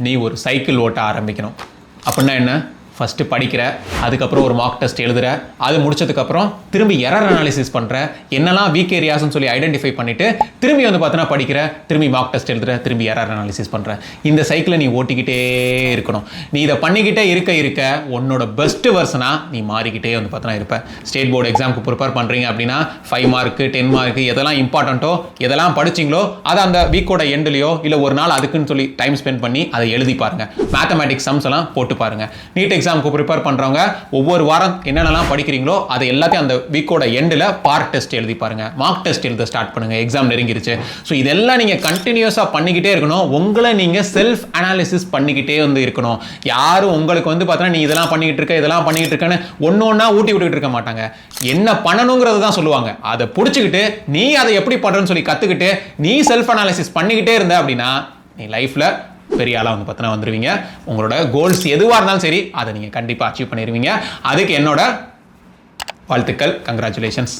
நீ ஒரு சைக்கிள் ஓட்ட ஆரம்பிக்கணும். அப்படின்னா என்ன? ஃபஸ்ட்டு படிக்கிற, அதுக்கப்புறம் ஒரு மார்க் டெஸ்ட் எழுதுகிற, அது முடிச்சதுக்கப்புறம் திரும்பி எரர் அனாலிசிஸ் பண்ணுற, என்னெல்லாம் வீக் ஏரியாஸ்னு சொல்லி ஐடென்டிஃபை பண்ணிவிட்டு திரும்பி வந்து பார்த்தீங்கன்னா படிக்கிற, திரும்பி மார்க் டெஸ்ட் எழுதுகிற, திரும்பி எரர் அனாலிசிஸ் பண்ணுற. இந்த சைக்கிளை நீ ஓட்டிக்கிட்டே இருக்கணும். நீ இதை பண்ணிக்கிட்டே இருக்க உன்னோட பெஸ்ட் வெர்ஷனாக நீ மாறிக்கிட்டே வந்து பார்த்தீங்கன்னா இருப்ப. ஸ்டேட் போர்டு எக்ஸாமுக்கு ப்ரிப்பேர் பண்ணுறீங்க அப்படின்னா 5 மார்க்கு 10 மார்க்கு எதெல்லாம் இம்பார்ட்டண்ட்டோ எதெல்லாம் படிச்சிங்களோ அதை அந்த வீக்கோட எண்ட்லையோ இல்லை ஒரு நாள் அதுக்குன்னு சொல்லி டைம் ஸ்பெண்ட் பண்ணி அதை எழுதி பாருங்கள். மேத்தமேட்டிக்ஸ் சம்ஸ் எல்லாம் போட்டு பாருங்கள். நீட் எக்ஸாமுக்கு ப்ரிப்பேர் பண்ணுறவங்க ஒவ்வொரு வாரம் என்னென்னலாம் படிக்கிறீங்களோ அதை எல்லாத்தையும் அந்த வீக்கோட எண்டில் பார்ட் டெஸ்ட் எழுதி பாருங்க. மார்க் டெஸ்ட் எழுத ஸ்டார்ட் பண்ணுங்க. எக்ஸாம் நெருங்கிருச்சு. ஸோ இதெல்லாம் நீங்கள் கண்டினியூஸாக பண்ணிக்கிட்டே இருக்கணும். உங்களை நீங்கள் செல்ஃப் அனாலிசிஸ் பண்ணிக்கிட்டே வந்து இருக்கணும். யாரும் உங்களுக்கு வந்து பார்த்தீங்கன்னா நீ இதெல்லாம் பண்ணிக்கிட்டு இருக்க இதெல்லாம் பண்ணிக்கிட்டு இருக்கேன்னு ஒன்று ஒன்றா ஊட்டி விட்டுக்கிட்டு இருக்க மாட்டாங்க. என்ன பண்ணணுங்கிறது தான் சொல்லுவாங்க. அதை பிடிச்சிக்கிட்டு நீ அதை எப்படி பண்ணுறன்னு சொல்லி கற்றுக்கிட்டு நீ செல்ஃப் அனாலிசிஸ் பண்ணிக்கிட்டே இருந்த அப்படின்னா நீ லைஃப்பில் பெரிய ஆளாக வந்து பார்த்தீங்கன்னா வந்துடுவீங்க. உங்களோட கோல்ஸ் எதுவாக இருந்தாலும் சரி அதை நீங்கள் கண்டிப்பாக அச்சீவ் பண்ணிடுவீங்க. அதுக்கு என்னோட வாழ்த்துக்கள். கங்க்ராச்சுலேஷன்ஸ்.